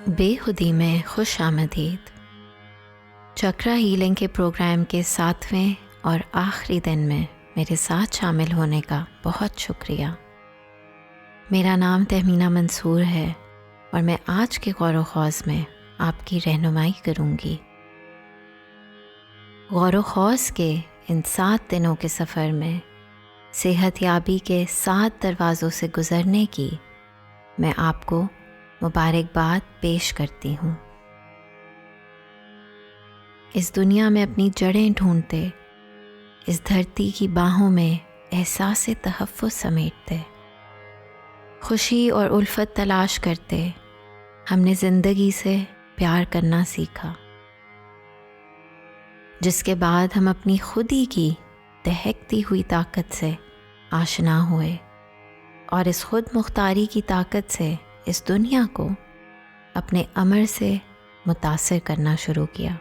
بے خودی میں خوش آمدید۔ چکرا ہیلنگ کے پروگرام کے 7ویں اور آخری دن میں میرے ساتھ شامل ہونے کا بہت شکریہ۔ میرا نام تہمینہ منصور ہے اور میں آج کے غور و خوض میں آپ کی رہنمائی کروں گی۔ غور و خوض کے ان 7 دنوں کے سفر میں صحت یابی کے 7 دروازوں سے گزرنے کی میں آپ کو مبارکباد پیش کرتی ہوں۔ اس دنیا میں اپنی جڑیں ڈھونڈتے، اس دھرتی کی باہوں میں احساس تحفظ سمیٹتے، خوشی اور الفت تلاش کرتے ہم نے زندگی سے پیار کرنا سیکھا، جس کے بعد ہم اپنی خودی کی دہکتی ہوئی طاقت سے آشنا ہوئے اور اس خود مختاری کی طاقت سے اس دنیا کو اپنے امر سے متاثر کرنا شروع کیا،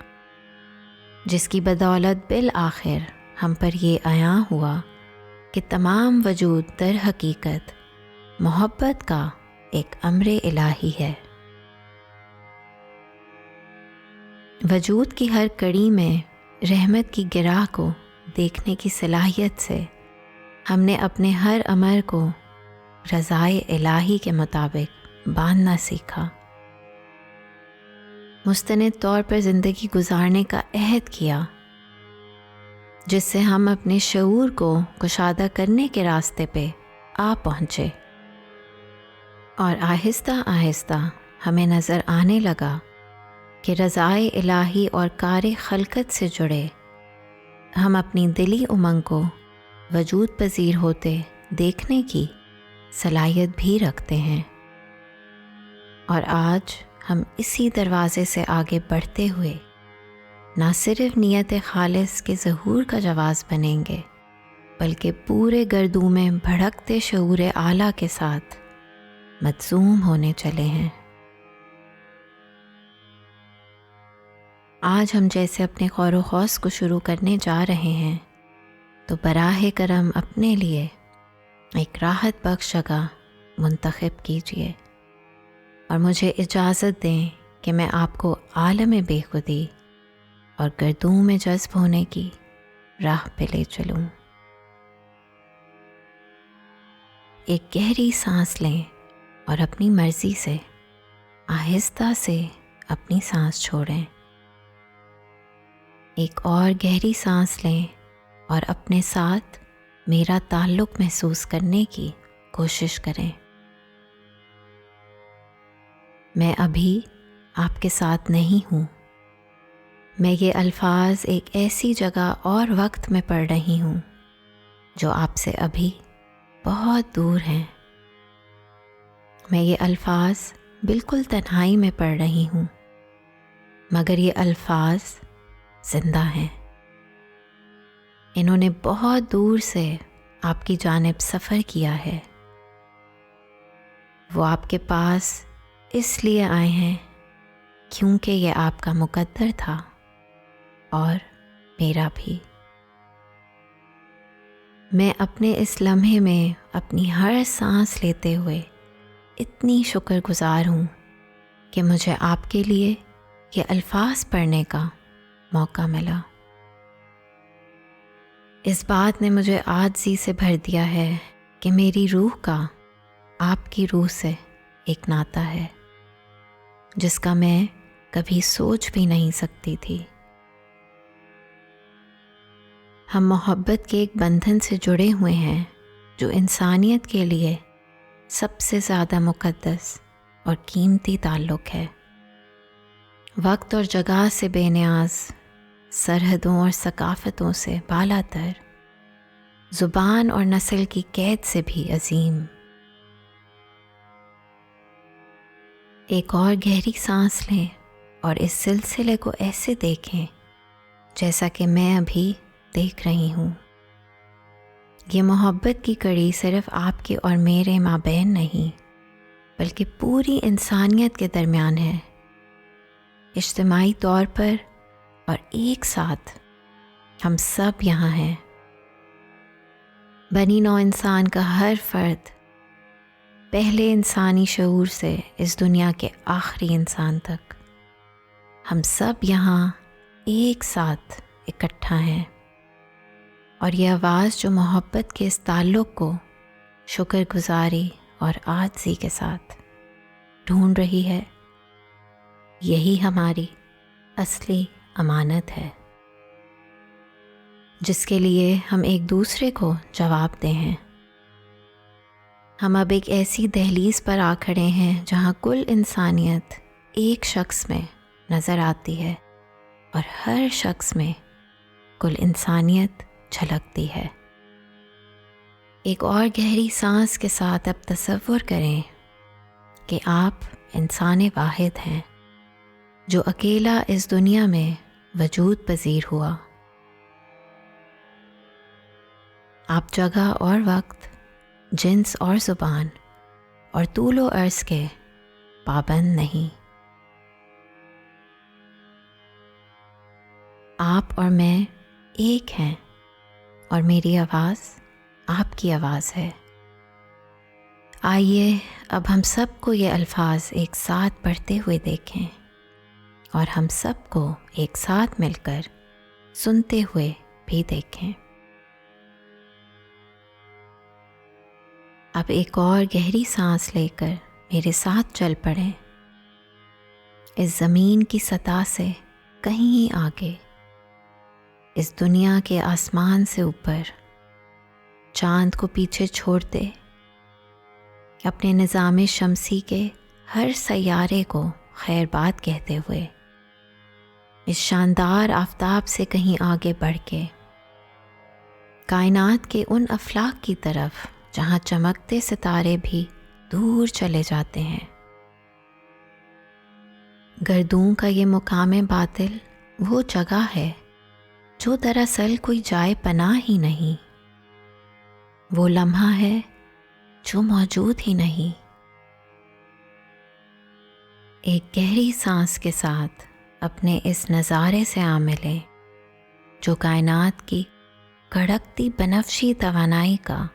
جس کی بدولت بالآخر ہم پر یہ عیاں ہوا کہ تمام وجود در حقیقت محبت کا ایک امر الہی ہے۔ وجود کی ہر کڑی میں رحمت کی گراہ کو دیکھنے کی صلاحیت سے ہم نے اپنے ہر امر کو رضائے الہی کے مطابق باندھنا سیکھا، مستند طور پر زندگی گزارنے کا عہد کیا، جس سے ہم اپنے شعور کو کشادہ کرنے کے راستے پہ آ پہنچے، اور آہستہ آہستہ ہمیں نظر آنے لگا کہ رضائے الہی اور کار خلقت سے جڑے ہم اپنی دلی امنگ کو وجود پذیر ہوتے دیکھنے کی صلاحیت بھی رکھتے ہیں، اور آج ہم اسی دروازے سے آگے بڑھتے ہوئے نہ صرف نیت خالص کے ظہور کا جواز بنیں گے، بلکہ پورے گردوں میں بھڑکتے شعور اعلیٰ کے ساتھ مدزوم ہونے چلے ہیں۔ آج ہم جیسے اپنے غور و خوض کو شروع کرنے جا رہے ہیں تو براہ کرم اپنے لیے ایک راحت بخش جگہ منتخب کیجیے اور مجھے اجازت دیں کہ میں آپ کو عالم بے خودی اور گردوں میں جذب ہونے کی راہ پہ لے چلوں۔ ایک گہری سانس لیں اور اپنی مرضی سے آہستہ سے اپنی سانس چھوڑیں۔ ایک اور گہری سانس لیں اور اپنے ساتھ میرا تعلق محسوس کرنے کی کوشش کریں۔ میں ابھی آپ کے ساتھ نہیں ہوں، میں یہ الفاظ ایک ایسی جگہ اور وقت میں پڑھ رہی ہوں جو آپ سے ابھی بہت دور ہیں۔ میں یہ الفاظ بالکل تنہائی میں پڑھ رہی ہوں، مگر یہ الفاظ زندہ ہیں۔ انہوں نے بہت دور سے آپ کی جانب سفر کیا ہے۔ وہ آپ کے پاس اس لیے آئے ہیں کیونکہ یہ آپ کا مقدر تھا اور میرا بھی۔ میں اپنے اس لمحے میں اپنی ہر سانس لیتے ہوئے اتنی شکر گزار ہوں کہ مجھے آپ کے لیے یہ الفاظ پڑھنے کا موقع ملا۔ اس بات نے مجھے عاجزی سے بھر دیا ہے کہ میری روح کا آپ کی روح سے ایک ناطہ ہے جس کا میں کبھی سوچ بھی نہیں سکتی تھی۔ ہم محبت کے ایک بندھن سے جڑے ہوئے ہیں جو انسانیت کے لیے سب سے زیادہ مقدس اور قیمتی تعلق ہے۔ وقت اور جگہ سے بے نیاز، سرحدوں اور ثقافتوں سے بالا تر، زبان اور نسل کی قید سے بھی عظیم۔ ایک اور گہری سانس لیں اور اس سلسلے کو ایسے دیکھیں جیسا کہ میں ابھی دیکھ رہی ہوں۔ یہ محبت کی کڑی صرف آپ کے اور میرے مابین نہیں، بلکہ پوری انسانیت کے درمیان ہے، اجتماعی طور پر اور ایک ساتھ ہم سب یہاں ہیں۔ بنی نوع انسان کا ہر فرد پہلے انسانی شعور سے اس دنیا کے آخری انسان تک ہم سب یہاں ایک ساتھ اکٹھا ہیں، اور یہ آواز جو محبت کے اس تعلق کو شکر گزاری اور عاجزی کے ساتھ ڈھونڈ رہی ہے، یہی ہماری اصلی امانت ہے، جس کے لیے ہم ایک دوسرے کو جواب دیں ہیں۔ ہم اب ایک ایسی دہلیز پر آ کھڑے ہیں جہاں کل انسانیت ایک شخص میں نظر آتی ہے، اور ہر شخص میں کل انسانیت جھلکتی ہے۔ ایک اور گہری سانس کے ساتھ اب تصور کریں کہ آپ انسان واحد ہیں جو اکیلا اس دنیا میں وجود پذیر ہوا۔ آپ جگہ اور وقت، جنس اور زبان اور طول و عرض کے پابند نہیں۔ آپ اور میں ایک ہیں، اور میری آواز آپ کی آواز ہے۔ آئیے اب ہم سب کو یہ الفاظ ایک ساتھ پڑھتے ہوئے دیکھیں، اور ہم سب کو ایک ساتھ مل کر سنتے ہوئے بھی دیکھیں۔ اب ایک اور گہری سانس لے کر میرے ساتھ چل پڑیں، اس زمین کی سطح سے کہیں آگے، اس دنیا کے آسمان سے اوپر، چاند کو پیچھے چھوڑتے، اپنے نظام شمسی کے ہر سیارے کو خیر بات کہتے ہوئے، اس شاندار آفتاب سے کہیں آگے بڑھ کے، کائنات کے ان افلاک کی طرف جہاں چمکتے ستارے بھی دور چلے جاتے ہیں۔ گردوں کا یہ مقام باطل وہ جگہ ہے جو دراصل کوئی جائے پناہ ہی نہیں، وہ لمحہ ہے جو موجود ہی نہیں۔ ایک گہری سانس کے ساتھ اپنے اس نظارے سے آ ملیں جو کائنات کی کڑکتی بنفشی توانائی کا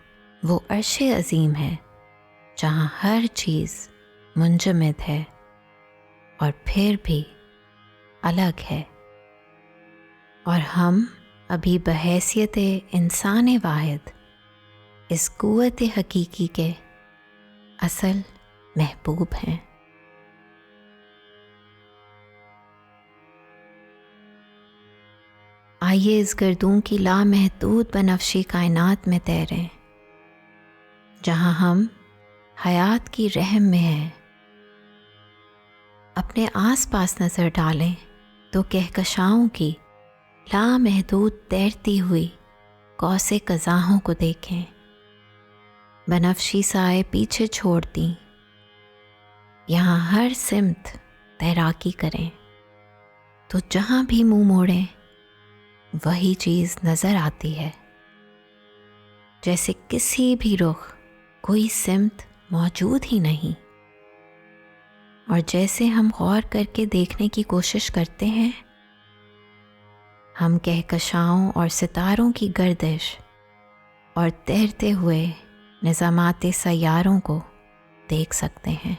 وہ عرش عظیم ہے جہاں ہر چیز منجمد ہے اور پھر بھی الگ ہے، اور ہم ابھی بحیثیت انسان واحد اس قوت حقیقی کے اصل محبوب ہیں۔ آئیے اس گردوں کی لامحدود بنفشی کائنات میں تیریں جہاں ہم حیات کی رحم میں ہیں۔ اپنے آس پاس نظر ڈالیں تو کہکشاؤں کی لامحدود تیرتی ہوئی قوس قزحوں کو دیکھیں، بنفشی سائے پیچھے چھوڑتی، یہاں ہر سمت تیراکی کریں تو جہاں بھی منہ موڑیں وہی چیز نظر آتی ہے، جیسے کسی بھی رخ کوئی سمت موجود ہی نہیں، اور جیسے ہم غور کر کے دیکھنے کی کوشش کرتے ہیں، ہم کہکشاؤں اور ستاروں کی گردش اور تیرتے ہوئے نظامات سیاروں کو دیکھ سکتے ہیں،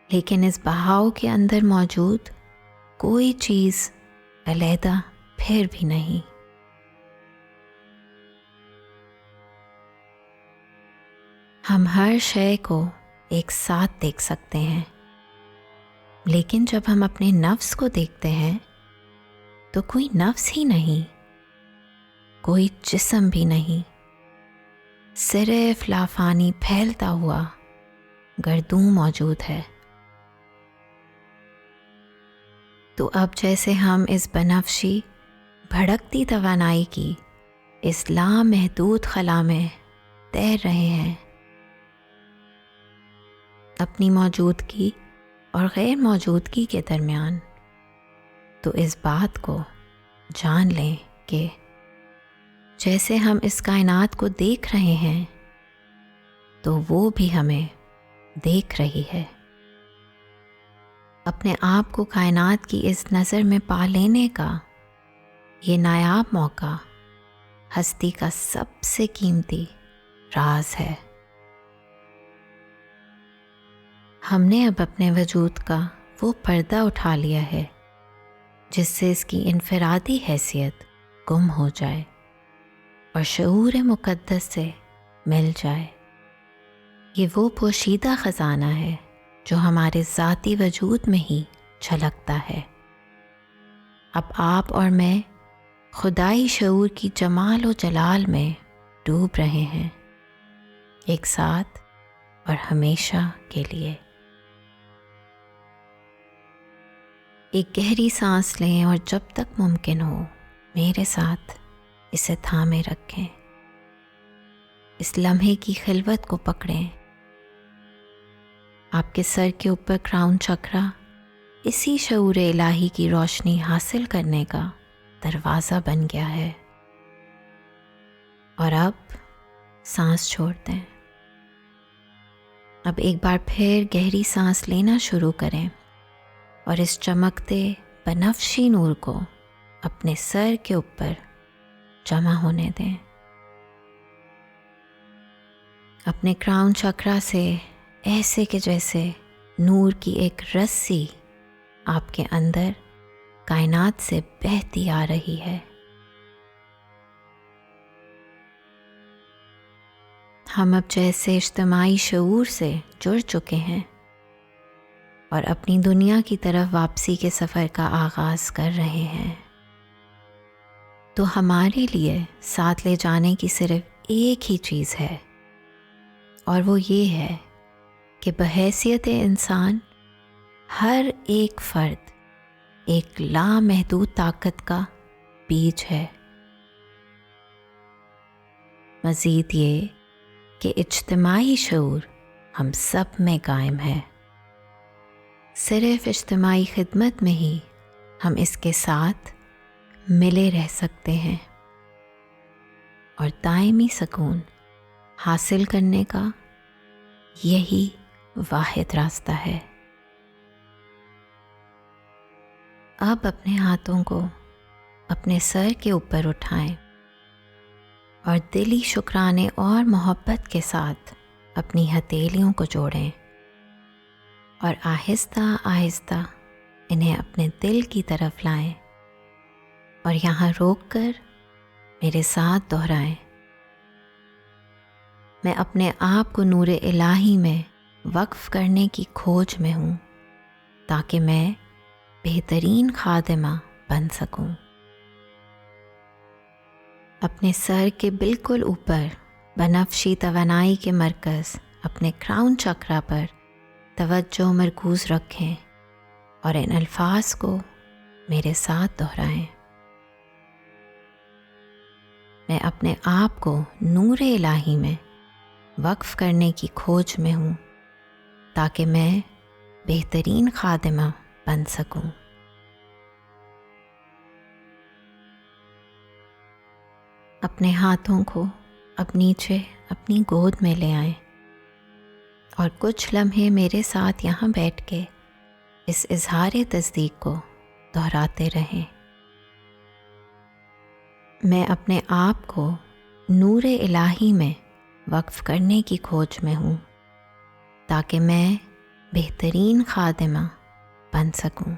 لیکن اس بہاؤ کے اندر موجود کوئی چیز علیحدہ پھر بھی نہیں۔ ہم ہر شے کو ایک ساتھ دیکھ سکتے ہیں، لیکن جب ہم اپنے نفس کو دیکھتے ہیں تو کوئی نفس ہی نہیں، کوئی جسم بھی نہیں، صرف لافانی پھیلتا ہوا گردوں موجود ہے۔ تو اب جیسے ہم اس بنفشی بھڑکتی توانائی کی اس لامحدود خلا میں تیر رہے ہیں، اپنی موجودگی اور غیر موجودگی کے درمیان، تو اس بات کو جان لیں کہ جیسے ہم اس کائنات کو دیکھ رہے ہیں تو وہ بھی ہمیں دیکھ رہی ہے۔ اپنے آپ کو کائنات کی اس نظر میں پا لینے کا یہ نایاب موقع ہستی کا سب سے قیمتی راز ہے۔ ہم نے اب اپنے وجود کا وہ پردہ اٹھا لیا ہے جس سے اس کی انفرادی حیثیت گم ہو جائے اور شعور مقدس سے مل جائے۔ یہ وہ پوشیدہ خزانہ ہے جو ہمارے ذاتی وجود میں ہی جھلکتا ہے۔ اب آپ اور میں خدائی شعور کی جمال و جلال میں ڈوب رہے ہیں، ایک ساتھ اور ہمیشہ کے لیے۔ ایک گہری سانس لیں اور جب تک ممکن ہو میرے ساتھ اسے تھامے رکھیں۔ اس لمحے کی خلوت کو پکڑیں۔ آپ کے سر کے اوپر کراؤن چکرا اسی شعور الہی کی روشنی حاصل کرنے کا دروازہ بن گیا ہے۔ اور اب سانس چھوڑ دیں۔ اب ایک بار پھر گہری سانس لینا شروع کریں اور اس چمکتے بنفشی نور کو اپنے سر کے اوپر جمع ہونے دیں۔ اپنے کراؤن چکرا سے ایسے کہ جیسے نور کی ایک رسی آپ کے اندر کائنات سے بہتی آ رہی ہے۔ ہم اب جیسے اجتماعی شعور سے جڑ چکے ہیں اور اپنی دنیا کی طرف واپسی کے سفر کا آغاز کر رہے ہیں۔ تو ہمارے لیے ساتھ لے جانے کی صرف ایک ہی چیز ہے، اور وہ یہ ہے کہ بحیثیت انسان ہر ایک فرد ایک لامحدود طاقت کا بیج ہے۔ مزید یہ کہ اجتماعی شعور ہم سب میں قائم ہے، صرف اجتماعی خدمت میں ہی ہم اس کے ساتھ ملے رہ سکتے ہیں اور دائمی سکون حاصل کرنے کا یہی واحد راستہ ہے۔ اب اپنے ہاتھوں کو اپنے سر کے اوپر اٹھائیں اور دلی شکرانے اور محبت کے ساتھ اپنی ہتھیلیوں کو جوڑیں اور آہستہ آہستہ انہیں اپنے دل کی طرف لائیں اور یہاں روک کر میرے ساتھ دہرائیں۔ میں اپنے آپ کو نور الہی میں وقف کرنے کی کھوج میں ہوں تاکہ میں بہترین خادمہ بن سکوں۔ اپنے سر کے بالکل اوپر بنفشی توانائی کے مرکز اپنے کراؤن چکرا پر توجہ مرکوز رکھیں اور ان الفاظ کو میرے ساتھ دہرائیں۔ میں اپنے آپ کو نور الہی میں وقف کرنے کی کھوج میں ہوں تاکہ میں بہترین خادمہ بن سکوں۔ اپنے ہاتھوں کو اب نیچے اپنی گود میں لے آئیں اور کچھ لمحے میرے ساتھ یہاں بیٹھ کے اس اظہار تصدیق کو دہراتے رہیں۔ میں اپنے آپ کو نور الہی میں وقف کرنے کی کھوج میں ہوں تاکہ میں بہترین خادمہ بن سکوں۔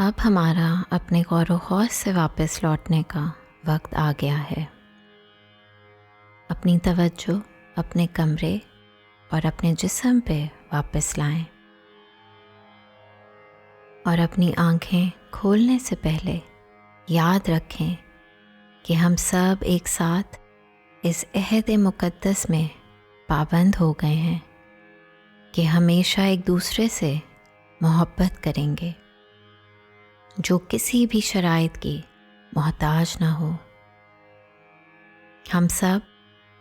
اب ہمارا اپنے غور و خوض سے واپس لوٹنے کا وقت آ گیا ہے۔ اپنی توجہ اپنے کمرے اور اپنے جسم پہ واپس لائیں، اور اپنی آنکھیں کھولنے سے پہلے یاد رکھیں کہ ہم سب ایک ساتھ اس عہد مقدس میں پابند ہو گئے ہیں کہ ہمیشہ ایک دوسرے سے محبت کریں گے، جو کسی بھی شرائط کی محتاج نہ ہو۔ ہم سب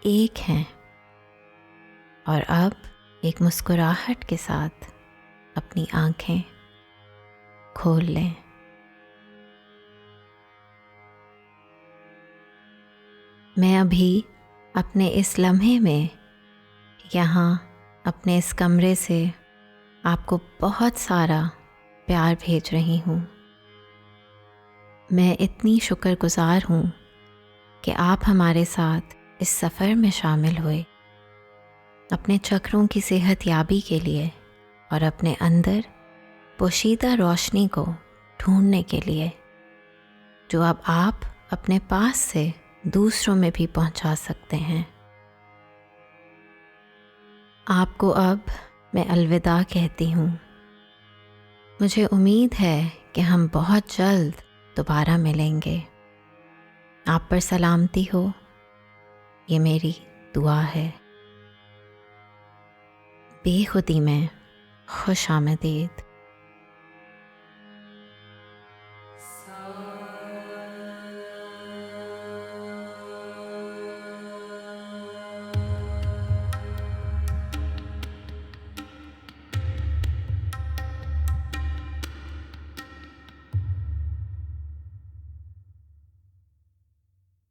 ایک ہیں، اور اب ایک مسکراہٹ کے ساتھ اپنی آنکھیں کھول لیں۔ میں ابھی اپنے اس لمحے میں یہاں اپنے اس کمرے سے آپ کو بہت سارا پیار بھیج رہی ہوں۔ میں اتنی شکر گزار ہوں کہ آپ ہمارے ساتھ اس سفر میں شامل ہوئے، اپنے چکروں کی صحت یابی کے لیے اور اپنے اندر پوشیدہ روشنی کو ڈھونڈنے کے لیے، جو اب آپ اپنے پاس سے دوسروں میں بھی پہنچا سکتے ہیں۔ آپ کو اب میں الوداع کہتی ہوں۔ مجھے امید ہے کہ ہم بہت جلد دوبارہ ملیں گے۔ آپ پر سلامتی ہو، یہ میری دعا ہے۔ بے خودی میں خوش آمدید۔